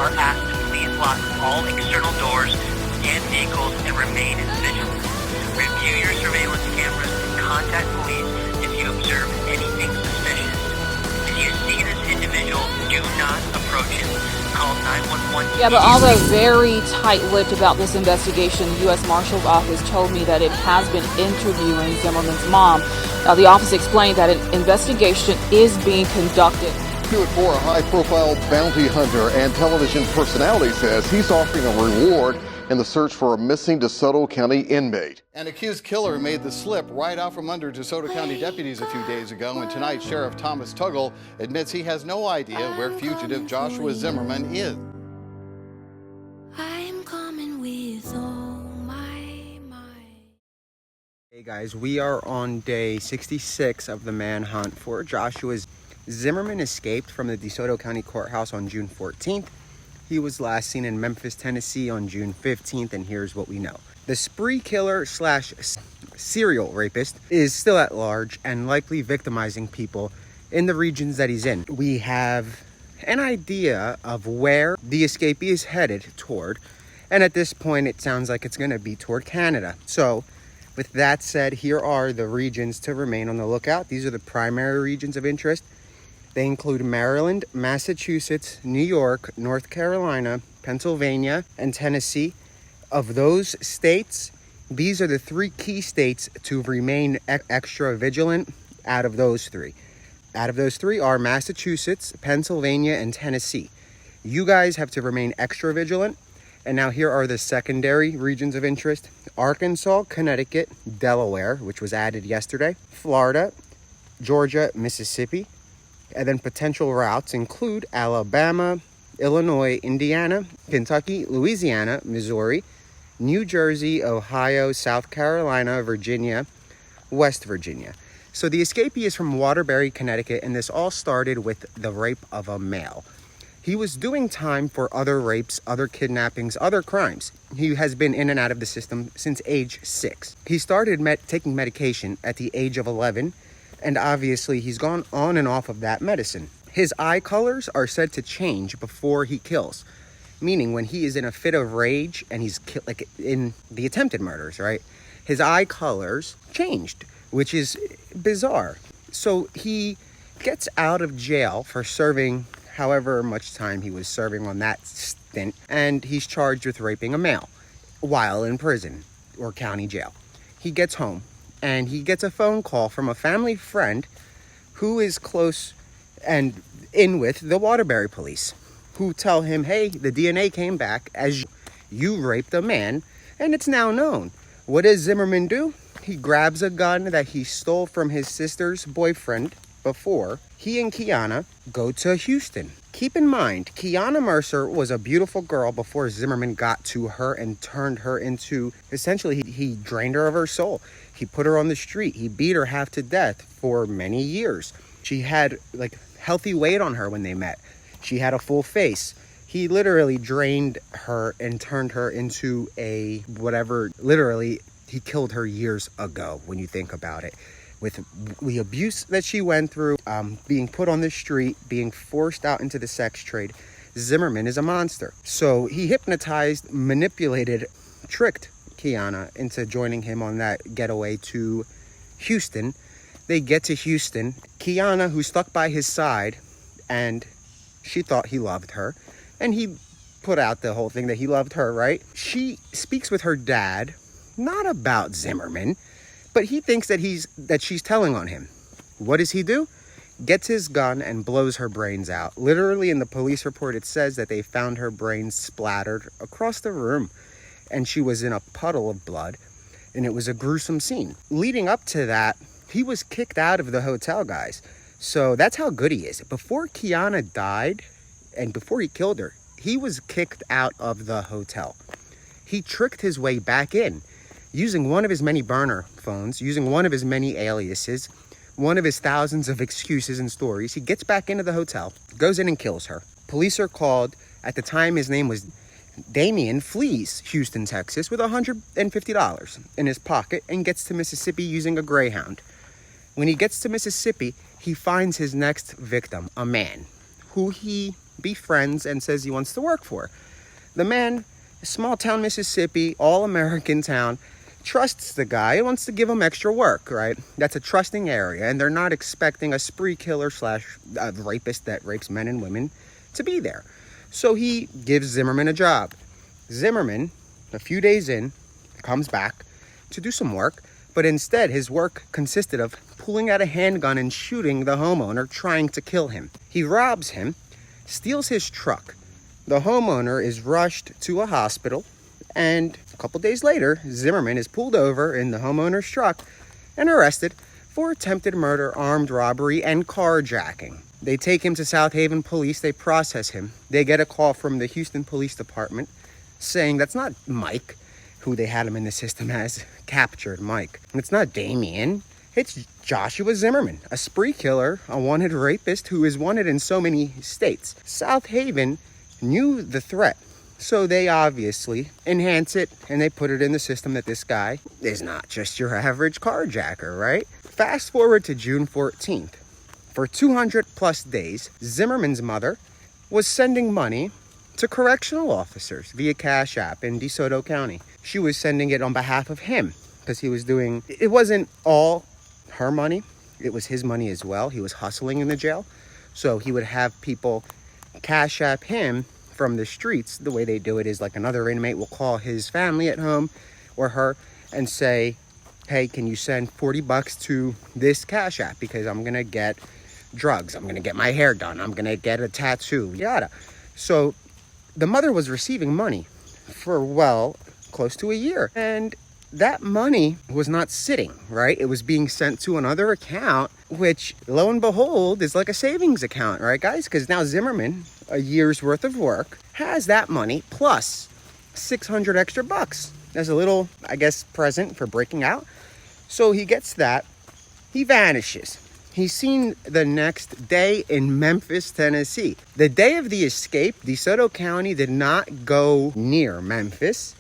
are asked to please lock all external doors and vehicles and remain vigilant. Review your surveillance cameras and contact police if you observe anything suspicious. If you see this individual, do not approach him. Call 911. Yeah, but although very tight-lipped about this investigation, the U.S. Marshal's Office told me that it has been interviewing Zimmerman's mom. The office explained that an investigation is being conducted. 𝑘4, a high-profile bounty hunter and television personality, says he's offering a reward in the search for a missing DeSoto County inmate. An accused killer made the slip right out from under DeSoto County deputies a few days ago, and tonight Sheriff Thomas Tuggle admits he has no idea where fugitive Joshua Zimmerman is. I'm coming with all my might. Hey guys, we are on day 66 of the manhunt for Joshua Zimmerman. Escaped from the DeSoto County Courthouse on June 14th. He was last seen in Memphis, Tennessee on June 15th, and here's what we know. The spree killer slash serial rapist is still at large and likely victimizing people in the regions that he's in. We have an idea of where the escapee is headed toward, and at this point it sounds like it's going to be toward Canada. So with that said, here are the regions to remain on the lookout. These are the primary regions of interest. They include Maryland, Massachusetts, New York, North Carolina, Pennsylvania, and Tennessee. Of those states, these are the three key states to remain extra vigilant out of those three. Out of those three are Massachusetts, Pennsylvania, and Tennessee. You guys have to remain extra vigilant. And now here are the secondary regions of interest. Arkansas, Connecticut, Delaware, which was added yesterday, Florida, Georgia, Mississippi. And then potential routes include Alabama, Illinois, Indiana, Kentucky, Louisiana, Missouri, New Jersey, Ohio, South Carolina, Virginia, West Virginia. So the escapee is from Waterbury, Connecticut, and this all started with the rape of a male. He was doing time for other rapes, other kidnappings, other crimes. He has been in and out of the system since age 6. He started taking medication at the age of 11. And obviously, he's gone on and off of that medicine. His eye colors are said to change before he kills. Meaning, when he is in a fit of rage and he's like in the attempted murders, right? His eye colors changed, which is bizarre. So he gets out of jail for serving however much time he was serving on that stint. And he's charged with raping a male while in prison or county jail. He gets home. And he gets a phone call from a family friend who is close and in with the Waterbury police, who tell him, hey, the DNA came back as you raped a man, and it's now known. What does Zimmerman do? He grabs a gun that he stole from his sister's boyfriend before. He and Kiana go to Houston. Keep in mind, Kiana Mercer was a beautiful girl before Zimmerman got to her and turned her into, essentially, he drained her of her soul. He put her on the street. He beat her half to death for many years. She had like healthy weight on her when they met. She had a full face. He literally drained her and turned her into a whatever. Literally, he killed her years ago when you think about it. With the abuse that she went through, being put on the street, being forced out into the sex trade, Zimmerman is a monster. So he hypnotized, manipulated, tricked Kiana into joining him on that getaway to Houston. They get to Houston. Kiana, who stuck by his side, and she thought he loved her, and he put out the whole thing that he loved her, right? She speaks with her dad, not about Zimmerman, but he thinks that she's telling on him. What does he do? Gets his gun and blows her brains out. Literally, in the police report, it says that they found her brains splattered across the room, and she was in a puddle of blood, and it was a gruesome scene. Leading up to that, he was kicked out of the hotel, guys. So that's how good he is. Before Kiana died, and before he killed her, he was kicked out of the hotel. He tricked his way back in, using one of his many burner phones, using one of his many aliases, one of his thousands of excuses and stories. He gets back into the hotel, goes in and kills her. Police are called. At the time, his name was Damien, flees Houston, Texas with $150 in his pocket and gets to Mississippi using a Greyhound. When he gets to Mississippi, he finds his next victim, a man who he befriends and says he wants to work for. The man, small town Mississippi, all-American town, trusts the guy and wants to give him extra work, right? That's a trusting area, and they're not expecting a spree killer slash rapist that rapes men and women to be there. So he gives Zimmerman a job. Zimmerman, a few days in, comes back to do some work, but instead his work consisted of pulling out a handgun and shooting the homeowner, trying to kill him. He robs him, steals his truck. The homeowner is rushed to a hospital, and a couple days later, Zimmerman is pulled over in the homeowner's truck and arrested for attempted murder, armed robbery, and carjacking. They take him to South Haven Police. They process him. They get a call from the Houston Police Department saying that's not Mike, who they had him in the system as, captured Mike. And it's not Damien. It's Joshua Zimmerman, a spree killer, a wanted rapist who is wanted in so many states. South Haven knew the threat, so they obviously enhance it and they put it in the system that this guy is not just your average carjacker, right? Fast forward to June 14th. For 200 plus days, Zimmerman's mother was sending money to correctional officers via Cash App in DeSoto County. She was sending it on behalf of him because he was doing, it wasn't all her money, it was his money as well. He was hustling in the jail. So he would have people Cash App him from the streets. The way they do it is like another inmate will call his family at home or her and say, hey, can you send $40 to this Cash App because I'm gonna get drugs, I'm gonna get my hair done, I'm gonna get a tattoo, yada. So the mother was receiving money for, well, close to a year, and that money was not sitting, right? It was being sent to another account, which lo and behold is like a savings account, right, guys? Because now Zimmerman, a year's worth of work, has that money plus 600 extra bucks as a little, I guess, present for breaking out. So he gets that. He vanishes. He's seen the next day in Memphis, Tennessee. The day of the escape, DeSoto County did not go near Memphis.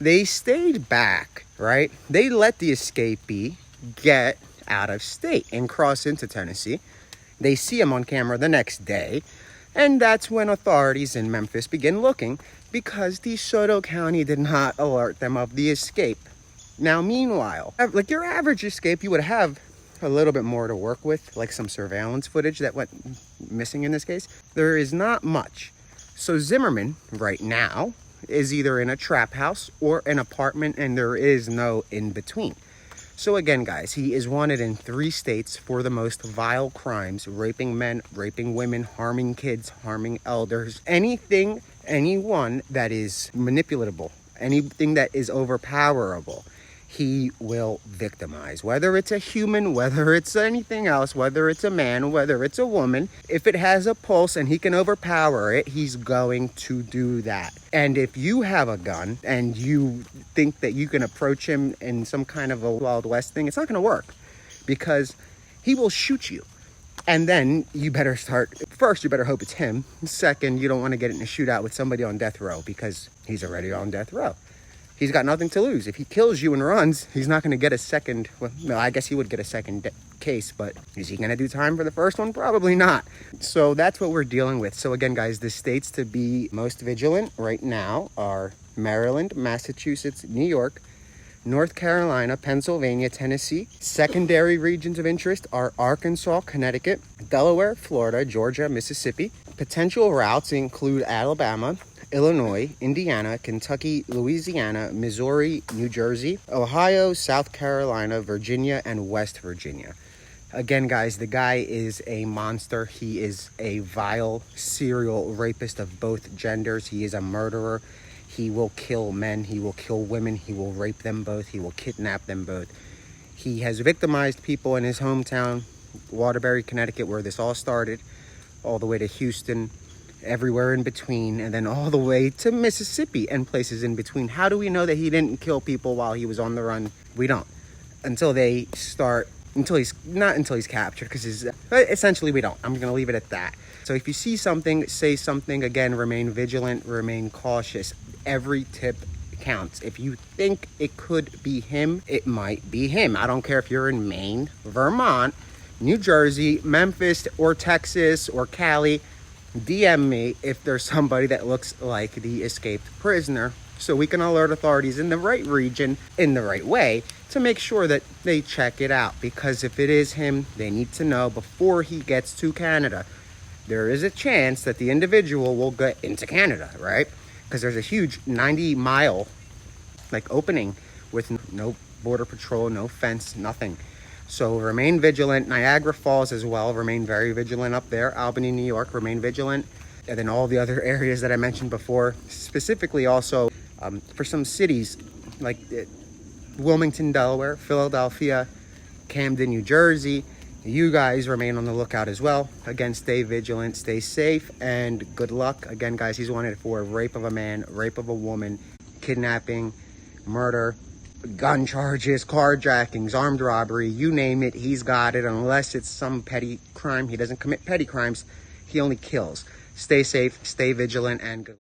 They stayed back, right? They let the escapee get out of state and cross into Tennessee. They see him on camera the next day, and that's when authorities in Memphis begin looking because DeSoto County did not alert them of the escape. Now, meanwhile, like your average escape, you would have a little bit more to work with, like some surveillance footage that went missing in this case. There is not much. So Zimmerman, right now, is either in a trap house or an apartment, and there is no in between. So again, guys, he is wanted in 3 states for the most vile crimes: raping men, raping women, harming kids, harming elders, anything, anyone that is manipulatable, anything that is overpowerable, he will victimize. Whether it's a human, whether it's anything else, whether it's a man, whether it's a woman, if it has a pulse and he can overpower it, he's going to do that. And if you have a gun and you think that you can approach him in some kind of a Wild West thing, it's not going to work because he will shoot you. And then you better start, first, you better hope it's him. Second, you don't want to get in a shootout with somebody on death row because he's already on death row. He's got nothing to lose. If he kills you and runs, he's not going to get a second, well, no, I guess he would get a second case, but is he going to do time for the first one? Probably not. So that's what we're dealing with. So again, guys, the states to be most vigilant right now are Maryland, Massachusetts, New York, North Carolina, Pennsylvania, Tennessee. Secondary regions of interest are Arkansas, Connecticut, Delaware, Florida, Georgia, Mississippi. Potential routes include Alabama, Illinois, Indiana, Kentucky, Louisiana, Missouri, New Jersey, Ohio, South Carolina, Virginia, and West Virginia. Again, guys, the guy is a monster. He is a vile serial rapist of both genders. He is a murderer. He will kill men. He will kill women. He will rape them both. He will kidnap them both. He has victimized people in his hometown, Waterbury, Connecticut, where this all started, all the way to Houston, everywhere in between, and then all the way to Mississippi and places in between. How do we know that he didn't kill people while he was on the run? We don't. Until he's captured, because essentially we don't. I'm going to leave it at that. So if you see something, say something. Again, remain vigilant, remain cautious. Every tip counts. If you think it could be him, it might be him. I don't care if you're in Maine, Vermont, New Jersey, Memphis, or Texas, or Cali. DM me if there's somebody that looks like the escaped prisoner, so we can alert authorities in the right region, in the right way, to make sure that they check it out. Because if it is him, they need to know before he gets to Canada. There is a chance that the individual will get into Canada, right? Because there's a huge 90-mile opening with no border patrol, no fence, nothing. So remain vigilant. Niagara Falls as well, remain very vigilant up there. Albany, New York, remain vigilant. And then all the other areas that I mentioned before, specifically also for some cities like Wilmington, Delaware, Philadelphia, Camden, New Jersey. You guys remain on the lookout as well. Again, stay vigilant, stay safe, and good luck. Again, guys, he's wanted for rape of a man, rape of a woman, kidnapping, murder, gun charges, carjackings, armed robbery, you name it, he's got it. Unless it's some petty crime, he doesn't commit petty crimes, he only kills. Stay safe, stay vigilant, and good.